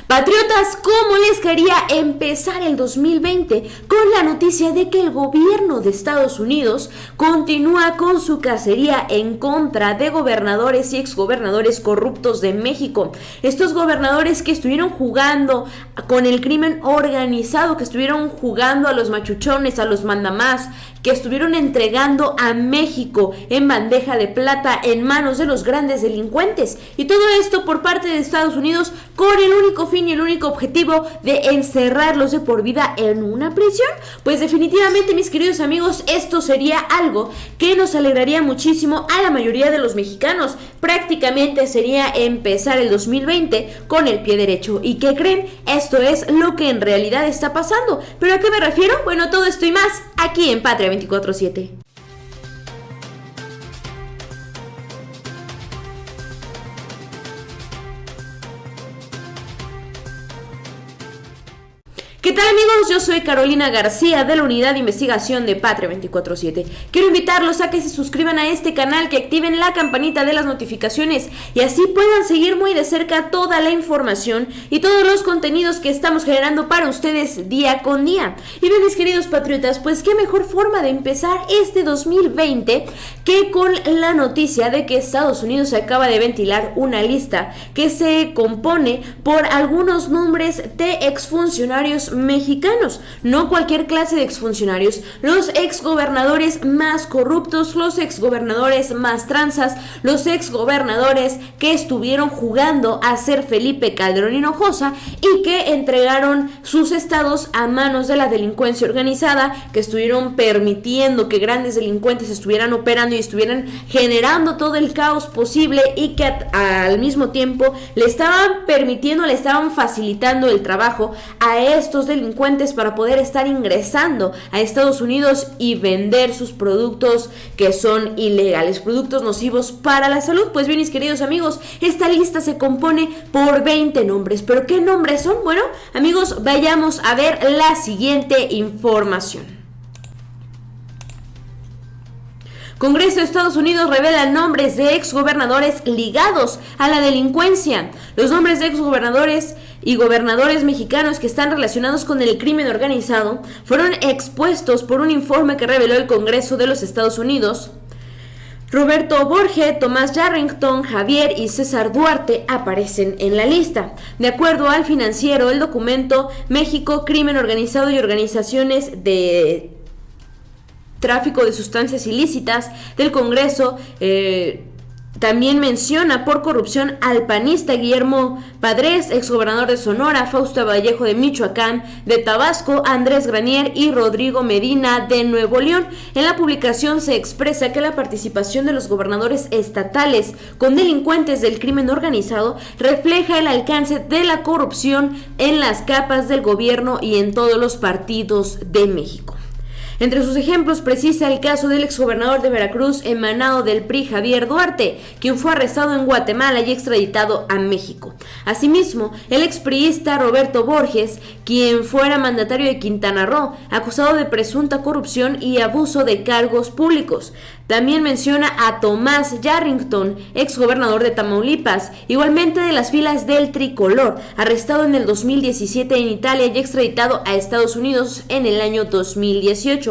Patriotas, ¿cómo les quería empezar el 2020 con la noticia de que el gobierno de Estados Unidos continúa con su cacería en contra de gobernadores y exgobernadores corruptos de México? Estos gobernadores que estuvieron jugando con el crimen organizado, que estuvieron jugando a los machuchones, a los mandamás, que estuvieron entregando a México en bandeja de plata en manos de los grandes delincuentes. Y todo esto por parte de Estados Unidos con el único fin y el único objetivo de encerrarlos de por vida en una prisión. Pues definitivamente, mis queridos amigos, esto sería algo que nos alegraría muchísimo a la mayoría de los mexicanos. Prácticamente sería empezar el 2020 con el pie derecho. ¿Y qué creen? Esto es lo que en realidad está pasando. ¿Pero a qué me refiero? Bueno, todo esto y más aquí en Patria 24/7. ¿Qué tal, amigos? Yo soy Carolina García de la Unidad de Investigación de Patria 24/7. Quiero invitarlos a que se suscriban a este canal, que activen la campanita de las notificaciones y así puedan seguir muy de cerca toda la información y todos los contenidos que estamos generando para ustedes día con día. Y bien, mis queridos patriotas, pues qué mejor forma de empezar este 2020 que con la noticia de que Estados Unidos acaba de ventilar una lista que se compone por algunos nombres de exfuncionarios mexicanos, no cualquier clase de exfuncionarios, los exgobernadores más corruptos, los exgobernadores más tranzas, los exgobernadores que estuvieron jugando a ser Felipe Calderón Hinojosa y que entregaron sus estados a manos de la delincuencia organizada, que estuvieron permitiendo que grandes delincuentes estuvieran operando y estuvieran generando todo el caos posible y que al mismo tiempo le estaban permitiendo, le estaban facilitando el trabajo a estos delincuentes para poder estar ingresando a Estados Unidos y vender sus productos que son ilegales, productos nocivos para la salud. Pues bien, mis queridos amigos, esta lista se compone por 20 nombres. ¿Pero qué nombres son? Bueno, amigos, vayamos a ver la siguiente información. Congreso de Estados Unidos revela nombres de exgobernadores ligados a la delincuencia. Los nombres de exgobernadores y gobernadores mexicanos que están relacionados con el crimen organizado fueron expuestos por un informe que reveló el Congreso de los Estados Unidos. Roberto Borge, Tomás Yarrington, Javier y César Duarte aparecen en la lista. De acuerdo al Financiero, el documento México, Crimen Organizado y Organizaciones de Tráfico de Sustancias Ilícitas del Congreso también menciona por corrupción al panista Guillermo Padres, exgobernador de Sonora, Fausto Vallejo de Michoacán, de Tabasco, Andrés Granier y Rodrigo Medina de Nuevo León. En la publicación se expresa que la participación de los gobernadores estatales con delincuentes del crimen organizado refleja el alcance de la corrupción en las capas del gobierno y en todos los partidos de México. Entre sus ejemplos precisa el caso del exgobernador de Veracruz, emanado del PRI, Javier Duarte, quien fue arrestado en Guatemala y extraditado a México. Asimismo, el expriista Roberto Borges, quien fuera mandatario de Quintana Roo, acusado de presunta corrupción y abuso de cargos públicos. También menciona a Tomás Yarrington, exgobernador de Tamaulipas, igualmente de las filas del Tricolor, arrestado en el 2017 en Italia y extraditado a Estados Unidos en el año 2018.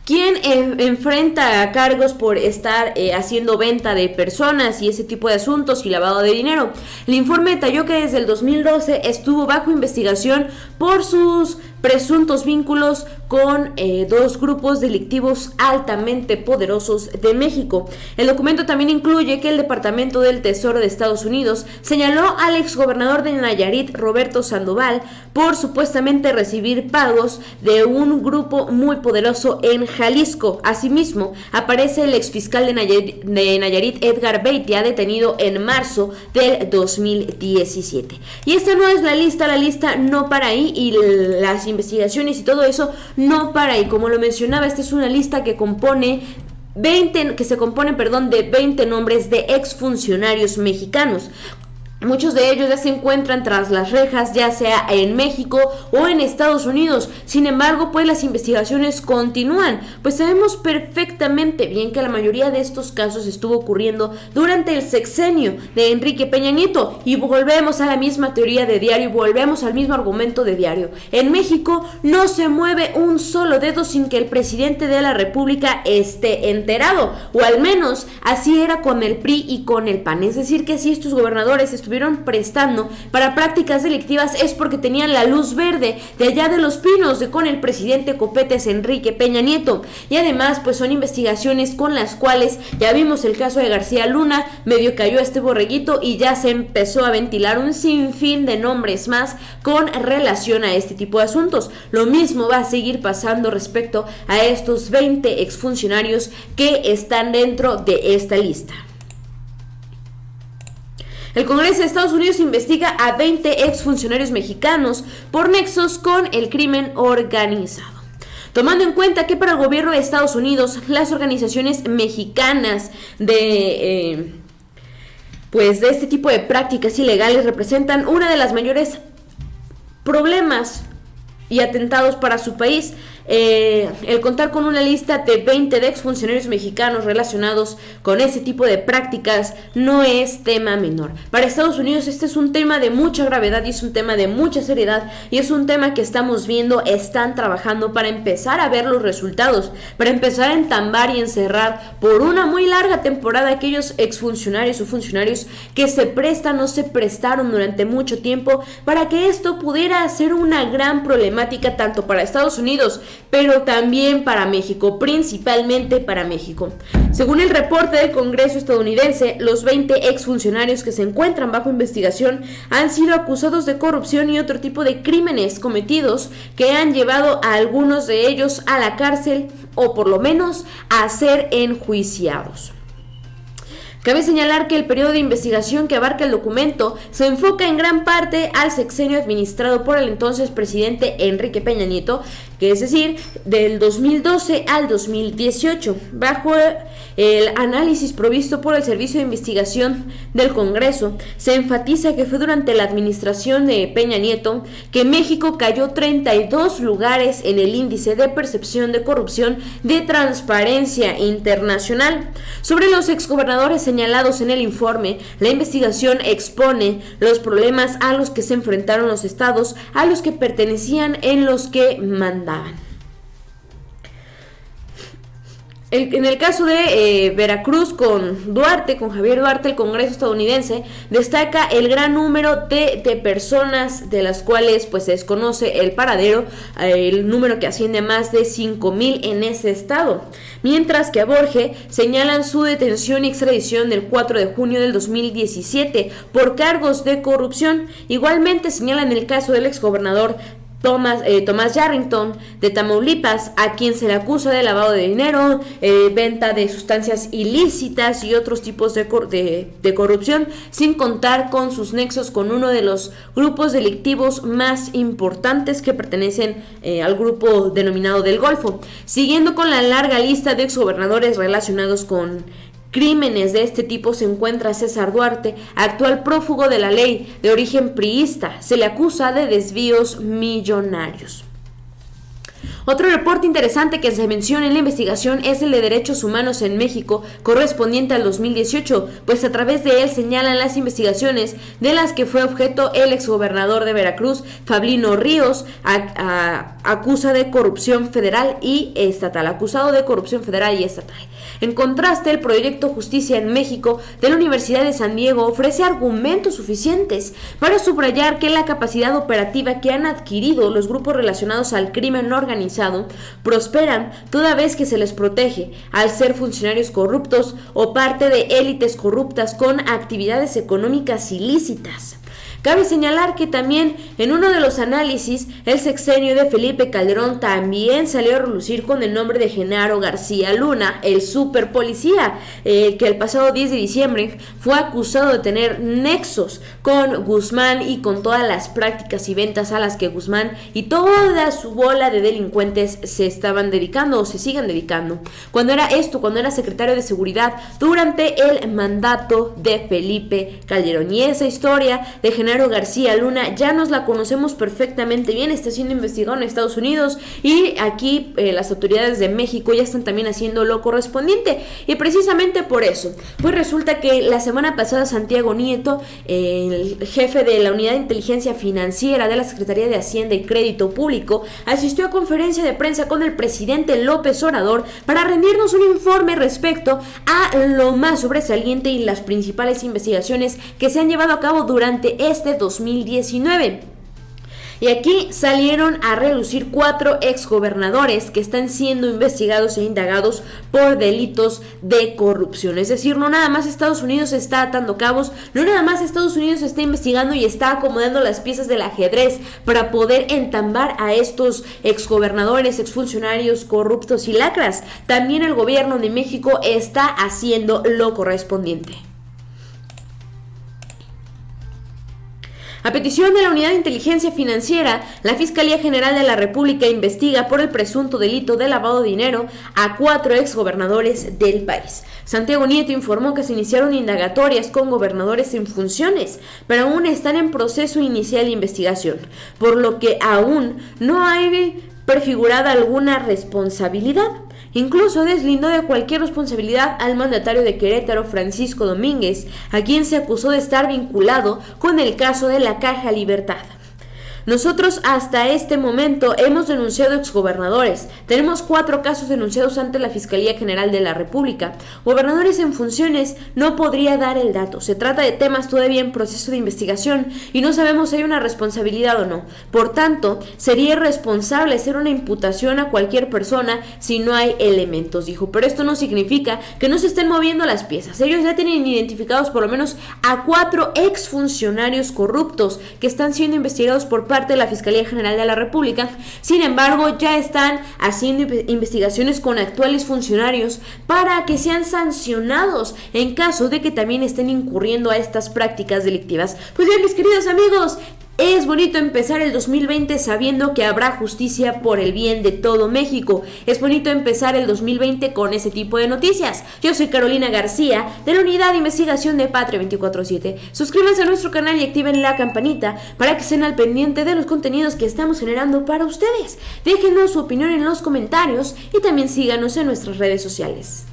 Quien enfrenta cargos por estar haciendo venta de personas y ese tipo de asuntos y lavado de dinero. El informe detalló que desde el 2012 estuvo bajo investigación por sus presuntos vínculos con dos grupos delictivos altamente poderosos de México. El documento también incluye que el Departamento del Tesoro de Estados Unidos señaló al exgobernador de Nayarit, Roberto Sandoval, por supuestamente recibir pagos de un grupo muy poderoso en Jalisco. Asimismo, aparece el exfiscal de Nayarit, Edgar Beitia, detenido en marzo del 2017. Y esta no es la lista no para ahí, y las investigaciones y todo eso no para ahí. Como lo mencionaba, esta es una lista que se compone de 20 nombres de exfuncionarios mexicanos. Muchos de ellos ya se encuentran tras las rejas, ya sea en México o en Estados Unidos. Sin embargo, pues las investigaciones continúan, pues sabemos perfectamente bien que la mayoría de estos casos estuvo ocurriendo durante el sexenio de Enrique Peña Nieto. Y volvemos a la misma teoría de Diario, volvemos al mismo argumento de Diario. En México no se mueve un solo dedo sin que el presidente de la República esté enterado, o al menos así era con el PRI y con el PAN. Es decir, que si estos gobernadores estuvieron prestando para prácticas delictivas es porque tenían la luz verde de allá de Los Pinos con el presidente Copetes Enrique Peña Nieto. Y además pues son investigaciones con las cuales ya vimos el caso de García Luna, medio cayó este borreguito y ya se empezó a ventilar un sinfín de nombres más con relación a este tipo de asuntos. Lo mismo va a seguir pasando respecto a estos 20 exfuncionarios que están dentro de esta lista. El Congreso de Estados Unidos investiga a 20 exfuncionarios mexicanos por nexos con el crimen organizado. Tomando en cuenta que para el gobierno de Estados Unidos las organizaciones mexicanas de este tipo de prácticas ilegales representan una de las mayores problemas y atentados para su país, el contar con una lista de 20 de exfuncionarios mexicanos relacionados con ese tipo de prácticas no es tema menor. Para Estados Unidos este es un tema de mucha gravedad y es un tema de mucha seriedad y es un tema que estamos viendo, están trabajando para empezar a ver los resultados, para empezar a entambar y encerrar por una muy larga temporada aquellos exfuncionarios o funcionarios que se prestan o se prestaron durante mucho tiempo para que esto pudiera ser una gran problemática tanto para Estados Unidos pero también para México, principalmente para México. Según el reporte del Congreso estadounidense, los 20 exfuncionarios que se encuentran bajo investigación han sido acusados de corrupción y otro tipo de crímenes cometidos que han llevado a algunos de ellos a la cárcel o por lo menos a ser enjuiciados. Cabe señalar que el periodo de investigación que abarca el documento se enfoca en gran parte al sexenio administrado por el entonces presidente Enrique Peña Nieto, que es decir, del 2012 al 2018, bajo el análisis provisto por el Servicio de Investigación del Congreso. Se enfatiza que fue durante la administración de Peña Nieto que México cayó 32 lugares en el índice de percepción de corrupción de Transparencia Internacional. Sobre los exgobernadores señalados en el informe, la investigación expone los problemas a los que se enfrentaron los estados a los que pertenecían en los que mandaban. En el caso de Veracruz con Javier Duarte, el Congreso estadounidense destaca el gran número de personas de las cuales pues se desconoce el paradero, el número que asciende a más de 5,000 en ese estado. Mientras que a Borge señalan su detención y extradición del 4 de junio del 2017 por cargos de corrupción. Igualmente señalan el caso del exgobernador Tomás Yarrington de Tamaulipas, a quien se le acusa de lavado de dinero, venta de sustancias ilícitas y otros tipos de corrupción, sin contar con sus nexos con uno de los grupos delictivos más importantes que pertenecen al grupo denominado del Golfo. Siguiendo con la larga lista de exgobernadores relacionados con crímenes de este tipo se encuentra César Duarte, actual prófugo de la ley, de origen priista. Se le acusa de desvíos millonarios. Otro reporte interesante que se menciona en la investigación es el de Derechos Humanos en México, correspondiente al 2018, pues a través de él señalan las investigaciones de las que fue objeto el exgobernador de Veracruz, Pablino Ríos, acusado de corrupción federal y estatal. En contraste, el proyecto Justicia en México de la Universidad de San Diego ofrece argumentos suficientes para subrayar que la capacidad operativa que han adquirido los grupos relacionados al crimen organizado prosperan toda vez que se les protege al ser funcionarios corruptos o parte de élites corruptas con actividades económicas ilícitas. Cabe señalar que también en uno de los análisis, el sexenio de Felipe Calderón también salió a relucir con el nombre de Genaro García Luna, el super policía, que el pasado 10 de diciembre fue acusado de tener nexos con Guzmán y con todas las prácticas y ventas a las que Guzmán y toda su bola de delincuentes se estaban dedicando o se siguen dedicando. Cuando era secretario de Seguridad durante el mandato de Felipe Calderón. Y esa historia de Genaro García Luna ya nos la conocemos perfectamente bien, está siendo investigado en Estados Unidos y aquí las autoridades de México ya están también haciendo lo correspondiente. Y precisamente por eso, pues resulta que la semana pasada Santiago Nieto, el jefe de la Unidad de Inteligencia Financiera de la Secretaría de Hacienda y Crédito Público, asistió a conferencia de prensa con el presidente López Obrador para rendirnos un informe respecto a lo más sobresaliente y las principales investigaciones que se han llevado a cabo durante este 2019. Y aquí salieron a relucir 4 exgobernadores que están siendo investigados e indagados por delitos de corrupción. Es decir, no nada más Estados Unidos está atando cabos, no nada más Estados Unidos está investigando y está acomodando las piezas del ajedrez para poder entambar a estos exgobernadores, exfuncionarios corruptos y lacras. También el gobierno de México está haciendo lo correspondiente. A petición de la Unidad de Inteligencia Financiera, la Fiscalía General de la República investiga por el presunto delito de lavado de dinero a 4 exgobernadores del país. Santiago Nieto informó que se iniciaron indagatorias con gobernadores en funciones, pero aún están en proceso inicial de investigación, por lo que aún no hay prefigurada alguna responsabilidad. Incluso deslindó de cualquier responsabilidad al mandatario de Querétaro, Francisco Domínguez, a quien se acusó de estar vinculado con el caso de la Caja Libertad. Nosotros hasta este momento hemos denunciado exgobernadores. Tenemos 4 casos denunciados ante la Fiscalía General de la República. Gobernadores en funciones no podría dar el dato. Se trata de temas todavía en proceso de investigación y no sabemos si hay una responsabilidad o no. Por tanto, sería irresponsable hacer una imputación a cualquier persona si no hay elementos, dijo. Pero esto no significa que no se estén moviendo las piezas. Ellos ya tienen identificados por lo menos a 4 exfuncionarios corruptos que están siendo investigados por parte de la Fiscalía General de la República. Sin embargo, ya están haciendo investigaciones con actuales funcionarios para que sean sancionados en caso de que también estén incurriendo a estas prácticas delictivas. Pues bien, mis queridos amigos, es bonito empezar el 2020 sabiendo que habrá justicia por el bien de todo México. Es bonito empezar el 2020 con ese tipo de noticias. Yo soy Carolina García, de la Unidad de Investigación de Patria 24/7. Suscríbanse a nuestro canal y activen la campanita para que estén al pendiente de los contenidos que estamos generando para ustedes. Déjenos su opinión en los comentarios y también síganos en nuestras redes sociales.